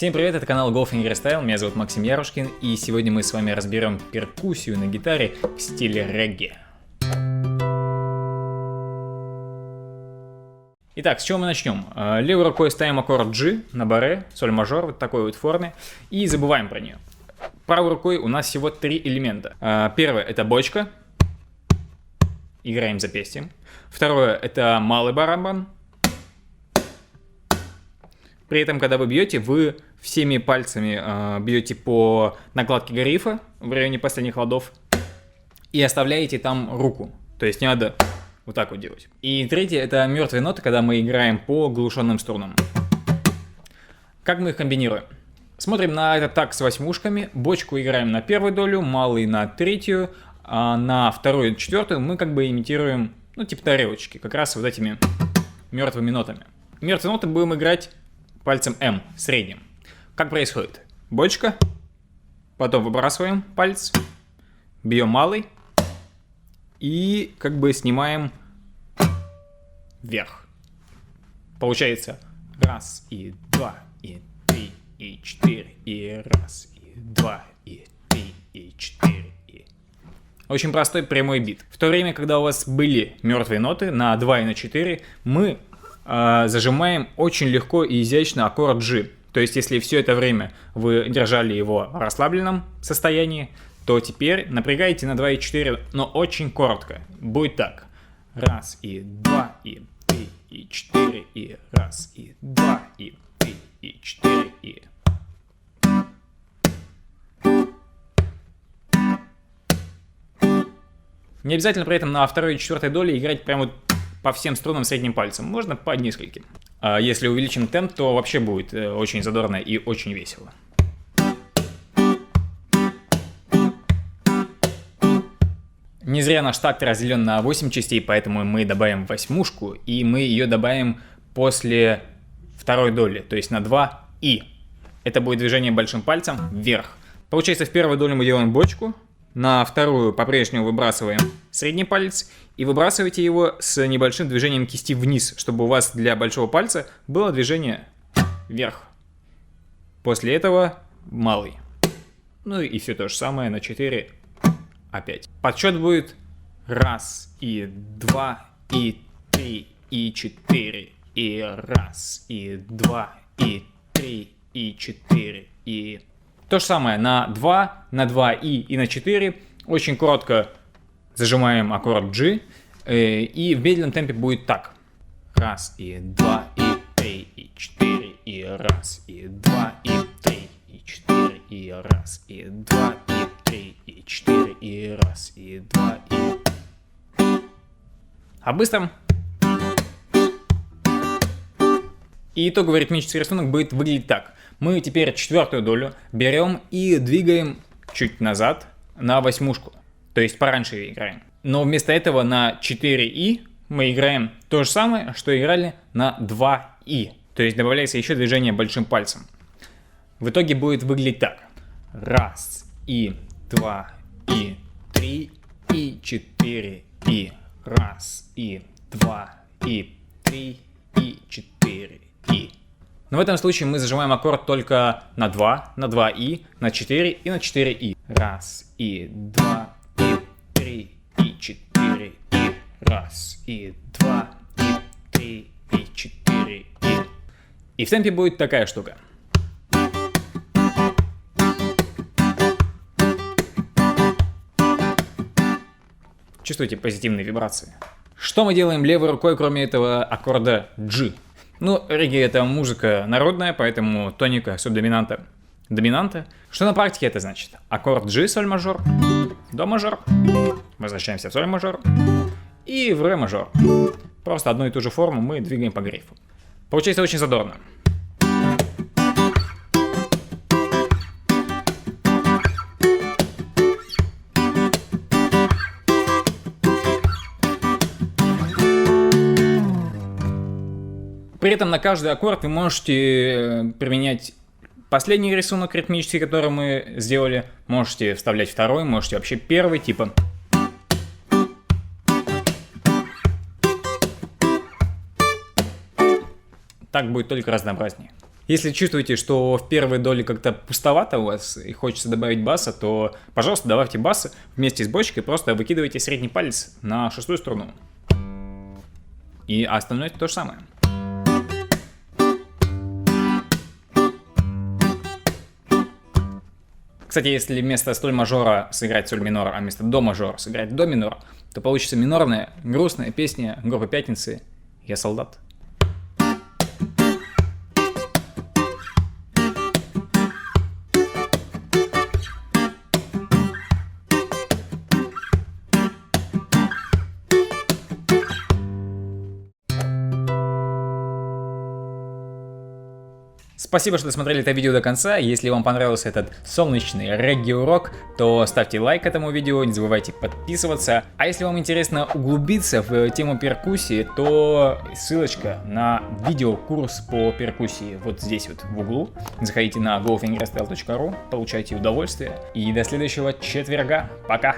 Всем привет, это канал Golf Style, меня зовут Максим Ярушкин, и сегодня мы с вами разберем перкуссию на гитаре в стиле регги. Итак, с чего мы начнем? Левой рукой ставим аккорд G на баре, соль мажор, вот такой вот форме, и забываем про нее. Правой рукой у нас всего три элемента. Первое — это бочка, играем запястьем. Второе — это малый барабан. При этом, когда вы бьете, вы всеми пальцами бьете по накладке грифа в районе последних ладов и оставляете там руку. То есть не надо вот так вот делать. И третье — это мертвые ноты, когда мы играем по глушенным струнам. Как мы их комбинируем? Смотрим на этот так с восьмушками. Бочку играем на первую долю, малый на третью, а на вторую и четвертую мы как бы имитируем, ну, типа тарелочки, как раз вот этими мертвыми нотами. Мертвые ноты будем играть пальцем М, средним. Как происходит? Бочка, потом выбрасываем палец, бьем малый и как бы снимаем вверх. Получается раз и два и три и четыре и раз и два и три и четыре и... Очень простой прямой бит. В то время, когда у вас были мертвые ноты на 2 и на 4, мы зажимаем очень легко и изящно аккорд G. То есть, если все это время вы держали его в расслабленном состоянии, то теперь напрягаете на 2 и 4, но очень коротко. Будет так. Раз и два и три и четыре и раз и два и три и четыре и... Не обязательно при этом на второй и четвертой доле играть прямо вот по всем струнам средним пальцем. Можно по нескольким. А если увеличим темп, то вообще будет очень задорно и очень весело. Не зря наш такт разделен на 8 частей, поэтому мы добавим восьмушку, и мы ее добавим после второй доли, то есть на 2 и. Это будет движение большим пальцем вверх. Получается, в первой доле мы делаем бочку, на вторую по-прежнему выбрасываем средний палец и выбрасываете его с небольшим движением кисти вниз, чтобы у вас для большого пальца было движение вверх. После этого малый. Ну и все то же самое на 4 опять. Подсчет будет раз и два и три и четыре и раз и два и три и четыре и... То же самое на 2, на 2 и на 4. Очень коротко зажимаем аккорд G. И в медленном темпе будет так. Раз и два и три и четыре и раз и два и три и четыре и раз и два и три и четыре и раз и два и... А быстрым. И итоговый ритмический рисунок будет выглядеть так. Мы теперь четвертую долю берем и двигаем чуть назад на восьмушку. То есть пораньше ее играем. Но вместо этого на 4 и мы играем то же самое, что играли на 2 и. То есть добавляется еще движение большим пальцем. В итоге будет выглядеть так. Раз и два и три и четыре и раз и два и три и четыре и... Но в этом случае мы зажимаем аккорд только на 2, на 2 и, на 4 и на 4 и. Раз и два и три и четыре и раз и два и три и четыре и. И в темпе будет такая штука. Чувствуете позитивные вибрации? Что мы делаем левой рукой, кроме этого аккорда G? Ну, регги — это музыка народная, поэтому тоника, субдоминанта, доминанта. Что на практике это значит? Аккорд G, соль мажор, до мажор, возвращаемся в соль мажор и в ре мажор. Просто одну и ту же форму мы двигаем по грифу. Получается очень задорно. При этом на каждый аккорд вы можете применять последний рисунок ритмический, который мы сделали. Можете вставлять второй, можете вообще первый, типа. Так будет только разнообразнее. Если чувствуете, что в первой доле как-то пустовато у вас и хочется добавить баса, то, пожалуйста, добавьте баса вместе с бочкой, просто выкидывайте средний палец на 6-ю струну. И остальное то же самое. Кстати, если вместо соль мажора сыграть соль минор, а вместо до мажора сыграть до минор, то получится минорная, грустная песня группы Пятницы «Я солдат». Спасибо, что досмотрели это видео до конца. Если вам понравился этот солнечный регги-урок, то ставьте лайк этому видео, не забывайте подписываться. А если вам интересно углубиться в тему перкуссии, то ссылочка на видеокурс по перкуссии вот здесь вот в углу. Заходите на gofingerstyle.ru, получайте удовольствие. И до следующего четверга. Пока!